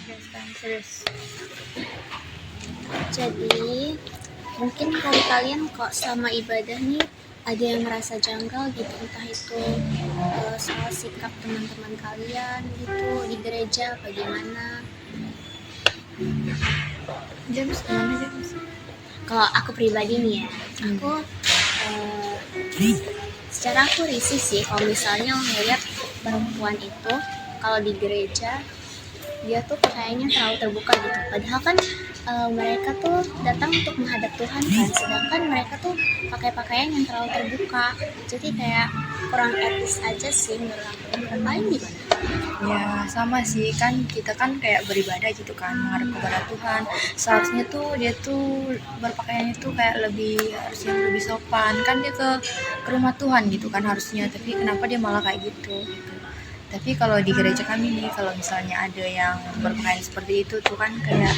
Serius. Jadi mungkin dari kalian kok selama ibadah nih ada yang merasa janggal gitu, entah itu soal sikap teman-teman kalian gitu di gereja bagaimana. James, gimana James? Kalau aku pribadi nih ya, aku secara aku risih sih kalau misalnya ngeliat perempuan itu kalau di gereja dia tuh kayaknya terlalu terbuka gitu. Padahal kan mereka tuh datang untuk menghadap Tuhan kan, sedangkan mereka tuh pakai pakaian yang terlalu terbuka. Jadi kayak kurang etis aja sih menurut aku. Kalian gimana? Ya sama sih, kan kita kan kayak beribadah gitu kan, menghadap kepada Tuhan. Seharusnya tuh dia tuh berpakaiannya tuh kayak harusnya lebih sopan. Kan dia ke rumah Tuhan gitu kan harusnya, tapi kenapa dia malah kayak gitu. Tapi kalau di gereja kami nih, kalau misalnya ada yang berpakaian seperti itu tuh kan kayak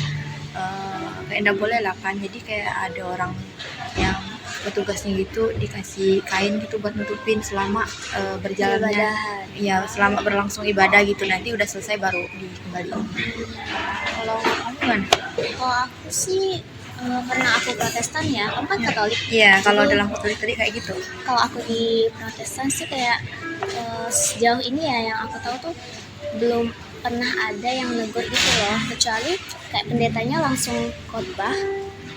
enggak boleh lah kan. Jadi kayak ada orang yang petugasnya gitu dikasih kain gitu buat nutupin selama berjalannya, ya selama berlangsung ibadah gitu. Nanti udah selesai baru dikembaliin. Kalau kamu gimana? Kalau aku sih karena aku Protestan ya, kamu kan Katolik. Iya, kalau Jadi, dalam Katolik tadi kayak gitu. kalau aku di Protestan sih kayak sejauh ini ya yang aku tahu tuh belum pernah ada yang negur gitu loh, kecuali kayak pendetanya langsung khotbah,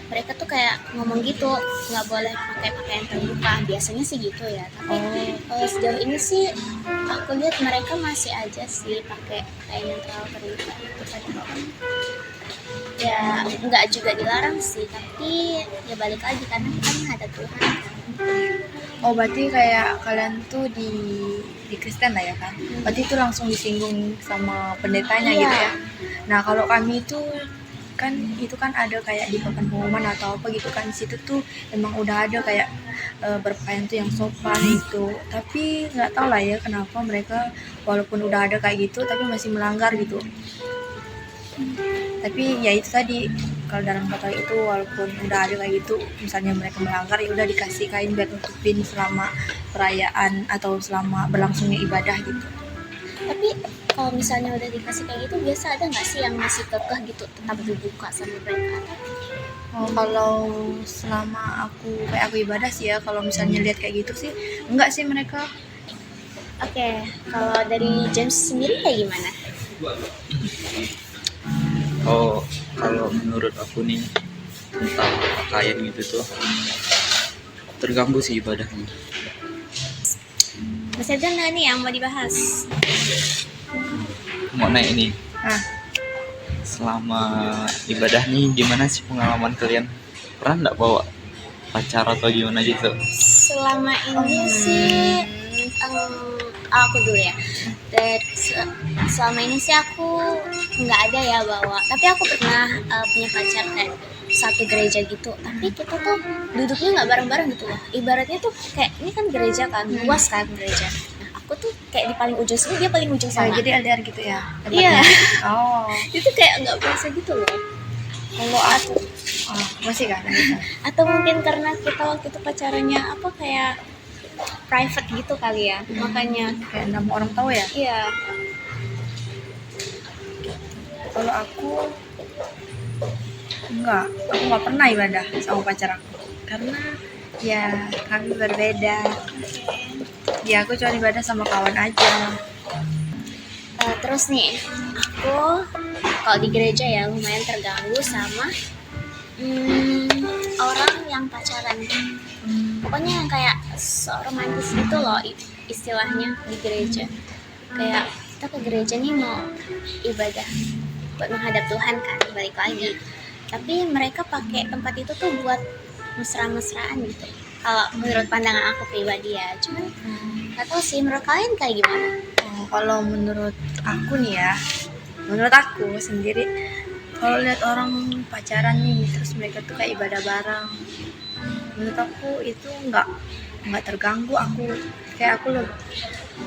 mereka tuh kayak ngomong gitu nggak boleh pakai pakaian terbuka, biasanya sih gitu ya. Tapi sejauh ini sih aku lihat mereka masih aja sih pakai pakaian yang terlalu terbuka gitu. Padahal kan ya nggak juga dilarang sih, tapi ya balik lagi karena kita menghadap Tuhan kan. Oh, berarti kayak kalian tuh di Kristen lah ya kan? Berarti itu langsung disinggung sama pendetanya gitu ya? Nah, kalau kami itu kan ada kayak di papan pengumuman atau apa gitu kan, di situ tuh emang udah ada kayak berpakaian tuh yang sopan gitu. Tapi nggak tahu lah ya kenapa mereka walaupun udah ada kayak gitu tapi masih melanggar gitu. Tapi ya itu tadi, kalau dalam Katolik itu walaupun udah ada kayak gitu, misalnya mereka melanggar ya udah dikasih kain buat nutupin selama perayaan atau selama berlangsungnya ibadah gitu. Tapi kalau misalnya udah dikasih kayak gitu, biasa ada nggak sih yang masih kekeh gitu tetap dibuka sama mereka? Oh, kalau selama aku ibadah sih ya, kalau misalnya lihat kayak gitu sih enggak sih mereka. Oke, kalau dari James sendiri kayak gimana? Oh, kalau menurut aku nih tentang pakaian gitu tuh terganggu sih ibadahnya. Mas Edgan nggak nih yang mau dibahas? Mau naik nih, Nah, selama ibadah nih gimana sih pengalaman kalian? Pernah nggak bawa pacar atau gimana gitu? Selama ini sih aku dulu ya. Dan selama ini sih aku nggak ada ya bawa. Tapi aku pernah punya pacar kayak satu gereja gitu. Tapi kita tuh duduknya nggak bareng-bareng gitu loh. Ibaratnya tuh kayak ini kan gereja kan, luas kan gereja. Nah, aku tuh kayak di paling ujung sini, dia paling ujung sana. jadi LDR gitu ya? Iya. Oh, Itu kayak nggak biasa gitu loh. kalau aku masih kan? Atau mungkin karena kita waktu itu pacarannya apa kayak private gitu kali ya, makanya Kayak enggak mau orang tahu ya? iya. Kalau aku nggak pernah ibadah sama pacar aku karena ya kami berbeda. Ya aku cuma ibadah sama kawan aja. Terus nih aku kalau di gereja ya lumayan terganggu sama orang yang pacaran, pokoknya yang kayak so romantis gitu loh istilahnya di gereja. Kayak kita ke gereja nih mau ibadah buat menghadap Tuhan kan, balik lagi, tapi mereka pakai tempat itu tuh buat mesra-mesraan gitu. Kalau menurut pandangan aku pribadi ya, cuman nggak tahu sih menurut kalian kayak gimana. Kalau menurut aku nih ya, menurut aku sendiri, kalau lihat orang pacaran nih terus mereka tuh kayak ibadah bareng, menurut aku itu nggak terganggu. Aku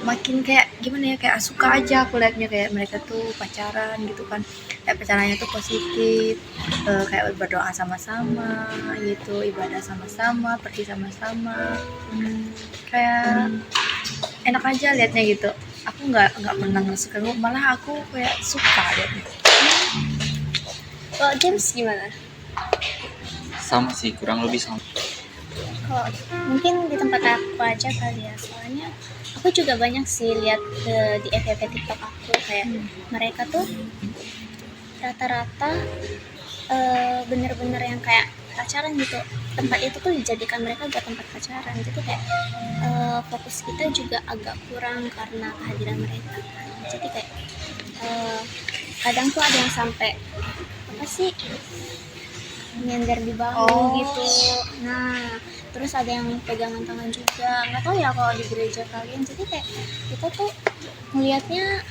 makin kayak gimana ya, kayak suka aja aku liatnya, kayak mereka tuh pacaran gitu kan, kayak pacarannya tuh positif, kayak berdoa sama-sama gitu, ibadah sama-sama, pergi sama-sama, kayak enak aja liatnya gitu. Aku nggak pernah ngerasa keganggu, malah aku kayak suka liatnya. Kalau James gimana? Sama sih, kurang lebih sama. Kalau mungkin di tempat aku aja kali ya, soalnya aku juga banyak sih lihat di FYP TikTok aku kayak mereka tuh rata-rata bener-bener yang kayak pacaran gitu. Tempat itu tuh dijadikan mereka buat tempat pacaran, jadi kayak fokus kita juga agak kurang karena kehadiran mereka kan. Jadi kayak kadang tuh ada yang sampai apa sih nyender di bahu Oh. gitu. Nah, terus ada yang pegangan tangan juga. Nggak tahu ya kalau di gereja kalian. Jadi kayak kita tuh melihatnya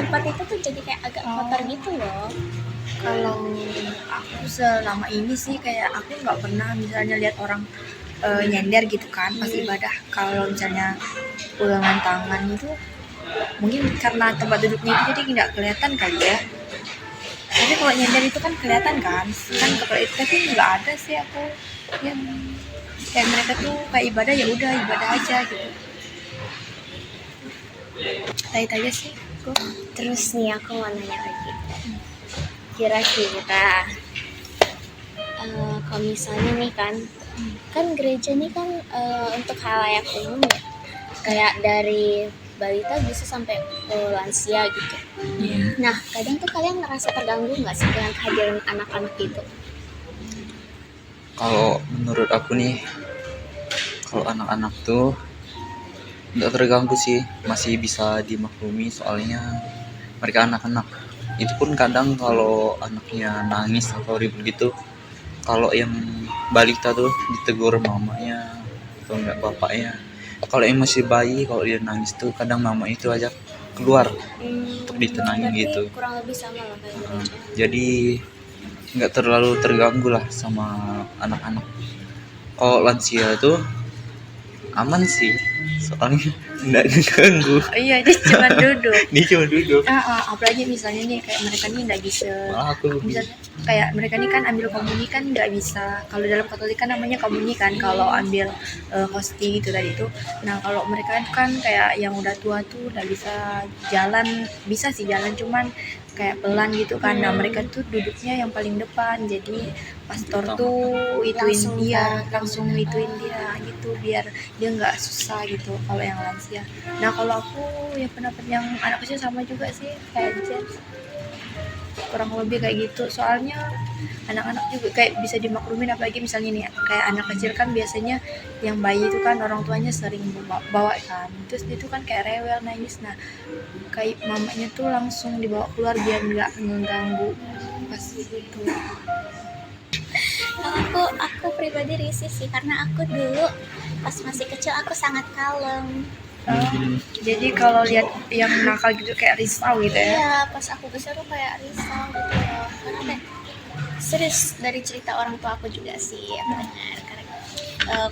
tempat itu tuh jadi kayak agak kotor gitu loh. Kalau aku selama ini sih kayak aku nggak pernah misalnya lihat orang nyender gitu kan pas ibadah. Kalau misalnya pegangan tangan itu mungkin karena tempat duduknya itu jadi nggak kelihatan kali ya. Tapi kalau nyender itu kan kelihatan kan kalau itu tapi nggak ada sih aku yang kayak mereka tuh kayak ibadah ya udah ibadah aja gitu. Tanya sih aku. Terus nih aku mau nanya lagi. Kira-kira kalau misalnya nih kan gereja nih kan untuk halayak umum ya, kayak dari balita bisa sampai ke lansia gitu. Nah, kadang tuh kalian ngerasa terganggu nggak sih dengan kehadiran anak-anak gitu? Kalau menurut aku nih, kalau anak-anak tuh nggak terganggu sih, masih bisa dimaklumi soalnya mereka anak-anak. Itu pun kadang kalau anaknya nangis atau ribut gitu, kalau yang balita tuh ditegur mamanya atau enggak bapaknya. Kalau yang masih bayi, kalau dia nangis tuh kadang mama itu ajak keluar untuk ditenangin Berarti gitu. kurang lebih sama lah kayak gereja. Jadi nggak terlalu terganggu lah sama anak-anak. Kalau lansia tuh aman sih, soalnya nggak diganggu. Iya dia cuma duduk. Dia cuma duduk. Apalagi misalnya nih kayak mereka nih nggak bisa Malah aku lebih misalnya kayak mereka nih kan ambil komuni kan nggak bisa, kalau dalam Katolik kan namanya komuni kan kalau ambil hosti gitu tadi itu. Nah kalau mereka kan kayak yang udah tua tuh nggak bisa jalan, bisa sih jalan cuman kayak pelan gitu kan. Nah mereka tuh duduknya yang paling depan, jadi pastor tuh langsung ituin dia gitu biar dia nggak susah gitu kalau yang lansia. Nah kalau aku yang pendapat yang anak kecil sama juga sih kayak James, kurang lebih kayak gitu. Soalnya anak-anak juga kayak bisa dimaklumin, apalagi misalnya nih kayak anak kecil kan biasanya yang bayi itu kan orang tuanya sering bawa kan, terus dia tuh kan kayak rewel nangis. Nah kayak mamanya tuh langsung dibawa keluar biar nggak mengganggu pas itu. Kalau aku pribadi risih sih karena aku dulu pas masih kecil aku sangat kalem. Jadi kalau lihat yang nakal gitu kayak risau gitu ya. Iya, pas aku besar tuh kayak risau gitu loh. Karena kayak serius dari cerita orang tua aku juga sih ya benar. Karena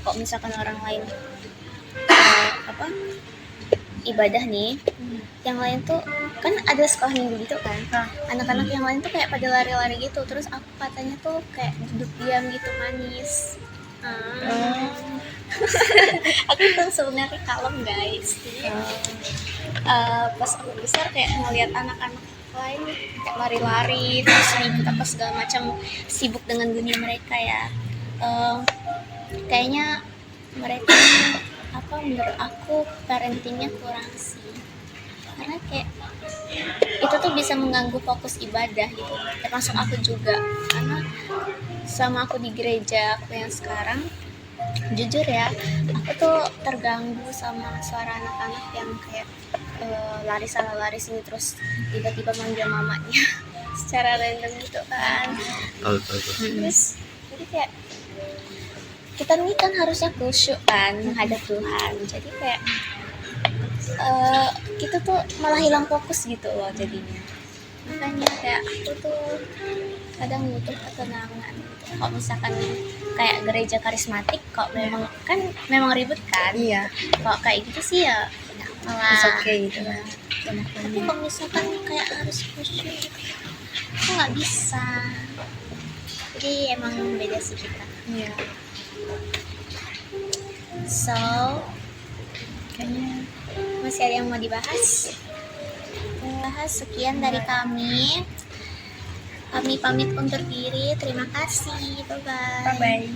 kok misalkan orang lain apa ibadah nih, yang lain tuh kan ada sekolah minggu gitu kan. Anak-anak yang lain tuh kayak pada lari-lari gitu. Terus aku katanya tuh kayak duduk diam gitu manis. Aku tuh sebenarnya kalem guys. Jadi pas aku besar kayak ngeliat anak-anak lain kayak lari-lari terus ribut apa segala macam, sibuk dengan dunia mereka ya. Kayaknya mereka apa menurut aku parentingnya kurang sih, karena kayak itu tuh bisa mengganggu fokus ibadah gitu, termasuk aku juga. Karena sama aku di gereja aku yang sekarang, jujur ya aku tuh terganggu sama suara anak-anak yang kayak lari sana lari sini terus tiba-tiba manggil mamanya secara random gitu kan. Terus jadi kayak kita nih kan harusnya khusyuk kan menghadap Tuhan, jadi kayak kita tuh malah hilang fokus gitu loh jadinya. Makanya kayak aku tuh kadang butuh ketenangan gitu. Kalau misalkan kayak gereja karismatik kok memang ribet kan. Iya. Kalau kayak gitu sih ya udah malah. It's okay gitu Ya. kan. Tapi kalau misalkan kayak harus khusyuk aku nggak bisa. Jadi emang beda sih kita. Iya. So Kayaknya masih ada yang mau dibahas? Sekian dari kami. Kami pamit undur diri. Terima kasih. Bye-bye. Bye bye.